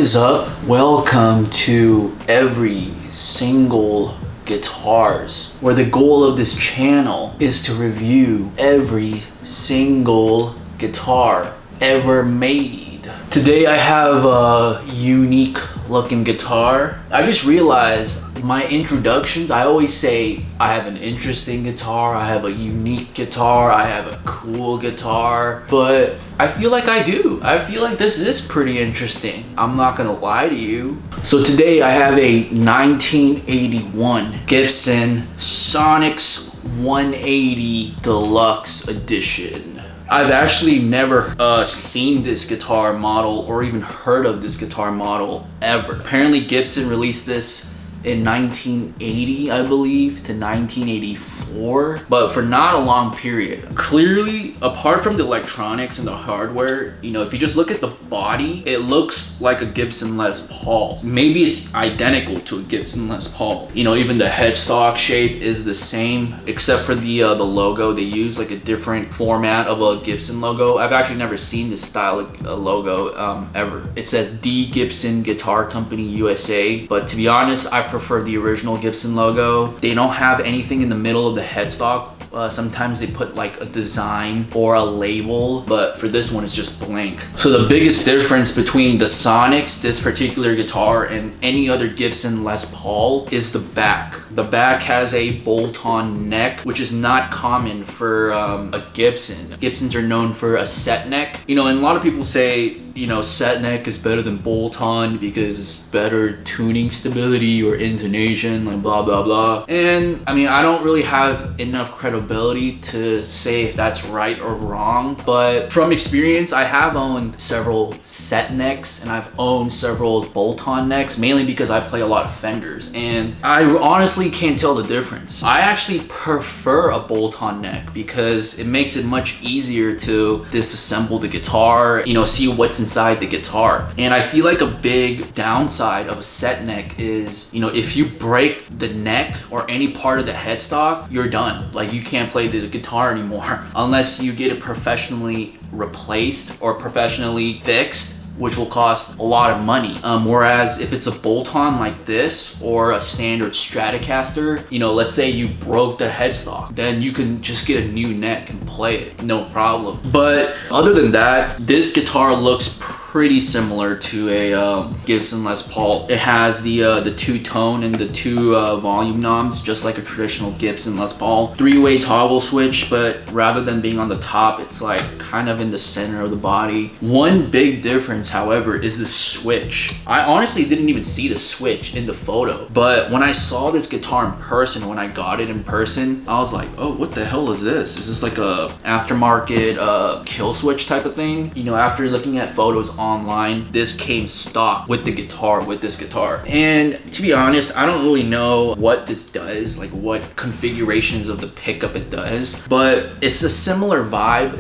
is up? Welcome to Every Single Guitars, where the goal of this channel is to review every single guitar ever made. Today I have a unique looking guitar. I just realized my introductions, I always say I have an interesting guitar, I have a unique guitar, I have a cool guitar, but I feel like I do. I feel like this is pretty interesting. I'm not gonna lie to you. So today I have a 1981 Gibson Sonex-180 Deluxe edition. I've actually never seen this guitar model or even heard of this guitar model ever. Apparently Gibson released this in 1980, I believe, to 1984, but for not a long period. Clearly, apart from the electronics and the hardware, you know, if you just look at the body, it looks like a Gibson Les Paul. Maybe it's identical to a Gibson Les Paul. You know, even the headstock shape is the same, except for the logo. They use like a different format of a Gibson logo. I've actually never seen this style of logo ever. It says The Gibson Guitar Company USA, but to be honest, I prefer the original Gibson logo. They don't have anything in the middle of the headstock. Sometimes they put like a design or a label, but for this one it's just blank. So the biggest difference between the Sonex, this particular guitar, and any other Gibson Les Paul is the back. The back has a bolt-on neck, which is not common for a Gibson. Gibsons are known for a set neck. You know, and a lot of people say, you know, set neck is better than bolt-on because it's better tuning stability or intonation, like blah blah blah. And I mean, I don't really have enough credibility to say if that's right or wrong, but from experience, I have owned several set necks and I've owned several bolt-on necks, mainly because I play a lot of Fenders, and I honestly can't tell the difference. I actually prefer a bolt-on neck because it makes it much easier to disassemble the guitar, you know, see what's inside the guitar. And I feel like a big downside of a set neck is, you know, if you break the neck or any part of the headstock, you're done. Like, you can't play the guitar anymore unless you get it professionally replaced or professionally fixed, which will cost a lot of money. Whereas if it's a bolt-on like this or a standard Stratocaster, you know, let's say you broke the headstock, then you can just get a new neck and play it, no problem. But other than that, this guitar looks pretty similar to a Gibson Les Paul. It has the two-tone and the two volume knobs, just like a traditional Gibson Les Paul. Three-way toggle switch, but rather than being on the top, it's like kind of in the center of the body. One big difference, however, is the switch. I honestly didn't even see the switch in the photo, but when I saw this guitar in person, when I got it in person, I was like, oh, what the hell is this? Is this like a aftermarket kill switch type of thing? You know, after looking at photos online, this came stock with the guitar, with this guitar. And to be honest, I don't really know what this does, like what configurations of the pickup it does, but it's a similar vibe.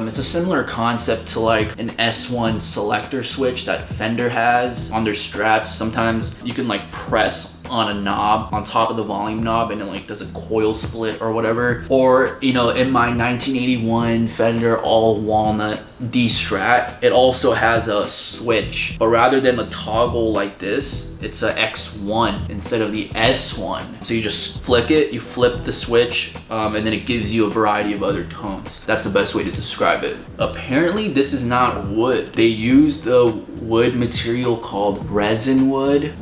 It's a similar concept to like an S1 selector switch that Fender has on their Strats. Sometimes you can like press on a knob on top of the volume knob and it like does a coil split or whatever. Or, you know, in my 1981 Fender all walnut D Strat, it also has a switch, but rather than a toggle like this, it's a X1 instead of the S1. So you just flick it, you flip the switch, and then it gives you a variety of other tones. That's the best way to describe it. Apparently this is not wood. They use the wood material called Resonwood,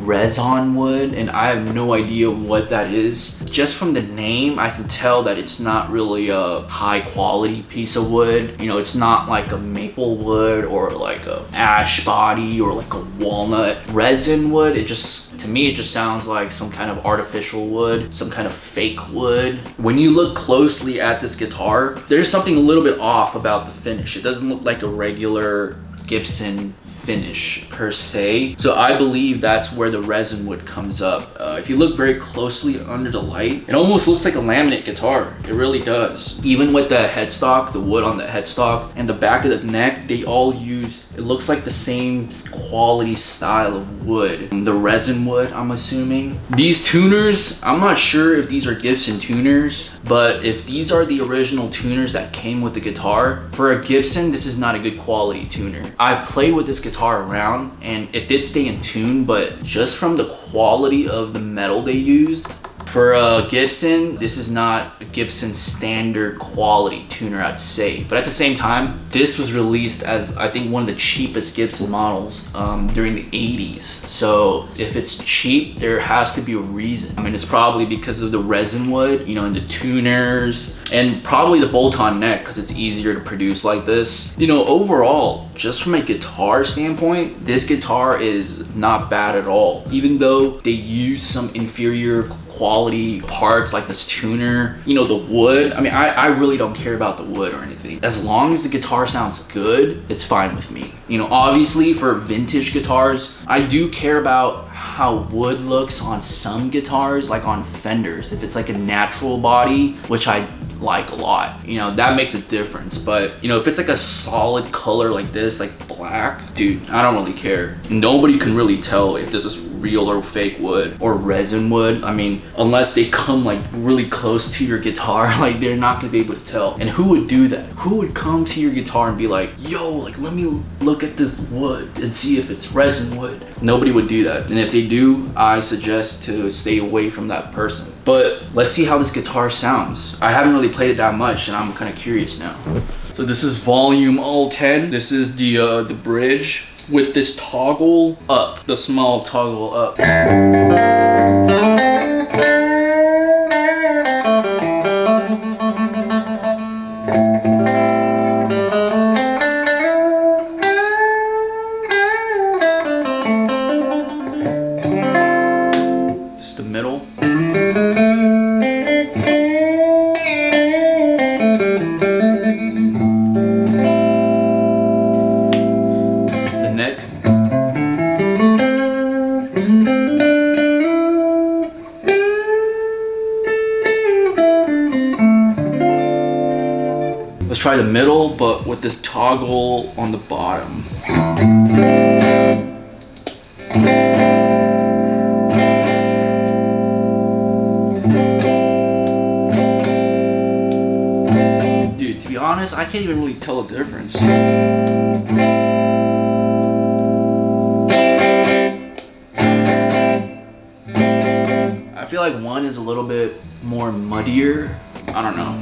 and I have no idea what that is. Just from the name, I can tell that it's not really a high quality piece of wood. You know, it's not like a maple wood or like a ash body or like a walnut. Resonwood, it just, to me, it just sounds like some kind of artificial wood, some kind of fake wood. When you look closely at this guitar, there's something a little bit off about the finish. It doesn't look like a regular Gibson finish per se. So I believe that's where the resin wood comes up. If you look very closely under the light, it almost looks like a laminate guitar. It really does. Even with the headstock, the wood on the headstock and the back of the neck, they all use, it looks like the same quality style of wood. The resin wood, I'm assuming. These tuners, I'm not sure if these are Gibson tuners, but if these are the original tuners that came with the guitar, for a Gibson, this is not a good quality tuner. I've played with this guitar around and it did stay in tune, but just from the quality of the metal they used, for a Gibson, this is not a Gibson standard quality tuner, I'd say. But at the same time, this was released as, I think, one of the cheapest Gibson models during the 80s. So if it's cheap, there has to be a reason. I mean, it's probably because of the resin wood, you know, and the tuners, and probably the bolt-on neck, because it's easier to produce like this. You know, overall, just from a guitar standpoint, this guitar is not bad at all. Even though they use some inferior quality parts like this tuner, you know, the wood. I mean, I really don't care about the wood or anything. As long as the guitar sounds good, it's fine with me. You know, obviously for vintage guitars, I do care about how wood looks on some guitars, like on Fenders. If it's like a natural body, which I like a lot, you know, that makes a difference. But you know, if it's like a solid color like this, like black, dude, I don't really care. Nobody can really tell if this is real or fake wood or resin wood. I mean, unless they come like really close to your guitar, like they're not gonna be able to tell. And who would do that? Who would come to your guitar and be like, yo, like let me look at this wood and see if it's resin wood? Nobody would do that. And if they do, I suggest to stay away from that person. But let's see how this guitar sounds. I haven't really played it that much and I'm kind of curious now. So this is volume all 10. This is the bridge with this toggle up, the small toggle up. This is the middle. Let's try the middle, but with this toggle on the bottom. Dude, to be honest, I can't even really tell the difference. I feel like one is a little bit more muddier. I don't know.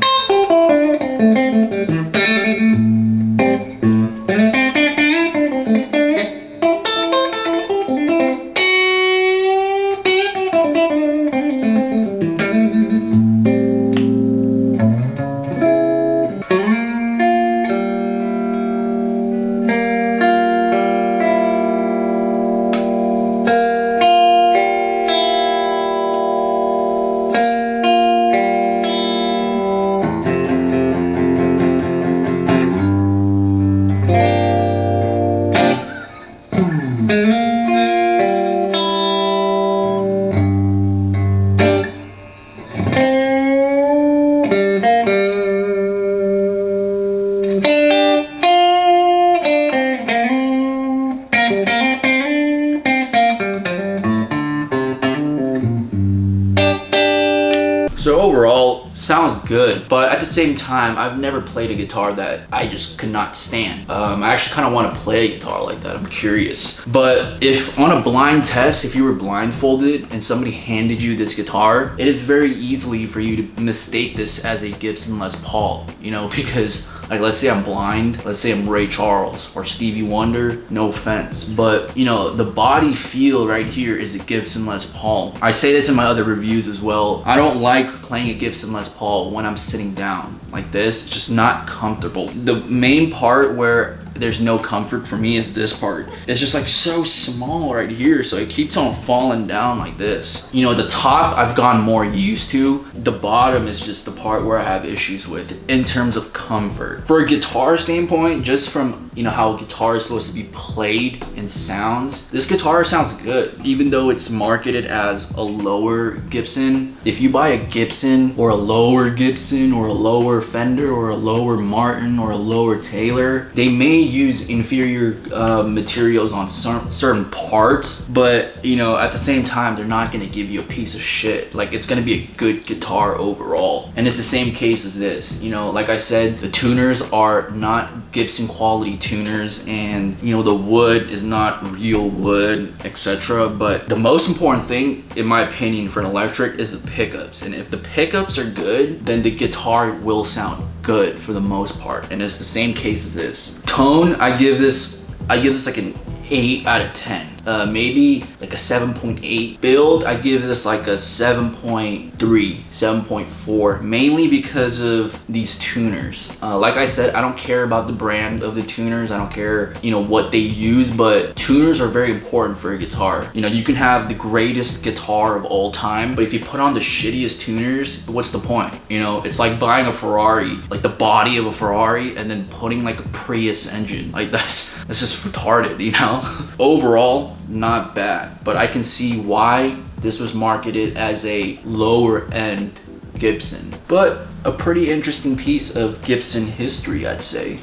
So overall, sounds good, but at the same time, I've never played a guitar that I just could not stand. I actually kind of want to play a guitar like that. I'm curious. But if on a blind test, if you were blindfolded and somebody handed you this guitar, it is very easily for you to mistake this as a Gibson Les Paul, you know, because like, let's say I'm blind, let's say I'm Ray Charles or Stevie Wonder, no offense, but you know, the body feel right here is a Gibson Les Paul. I say this in my other reviews as well. I don't like playing a Gibson Les Paul when I'm sitting down like this. It's just not comfortable. The main part where there's no comfort for me is this part. It's just like so small right here, so it keeps on falling down like this. You know, the top I've gotten more used to. The bottom is just the part where I have issues with in terms of comfort. For a guitar standpoint, just from you know, how a guitar is supposed to be played and sounds, this guitar sounds good. Even though it's marketed as a lower Gibson, if you buy a Gibson or a lower Gibson or a lower Fender or a lower Martin or a lower Taylor, they may use inferior materials on certain parts, but you know, at the same time, they're not gonna give you a piece of shit. Like, it's gonna be a good guitar overall. And it's the same case as this. You know, like I said, the tuners are not Gibson quality tuners, and you know, the wood is not real wood, etc. But the most important thing, in my opinion, for an electric is the pickups. And if the pickups are good, then the guitar will sound good for the most part. And it's the same case as this. Tone, I give this like an 8 out of 10. Maybe like a 7.8. Build, I give this like a 7.3, 7.4, mainly because of these tuners. Like I said, I don't care about the brand of the tuners. I don't care, you know, what they use, but tuners are very important for a guitar. You know, you can have the greatest guitar of all time, but if you put on the shittiest tuners, what's the point? You know, it's like buying a Ferrari, like the body of a Ferrari, and then putting like a Prius engine. Like that's just retarded, you know? Overall, not bad, but I can see why this was marketed as a lower end Gibson, but a pretty interesting piece of Gibson history, I'd say.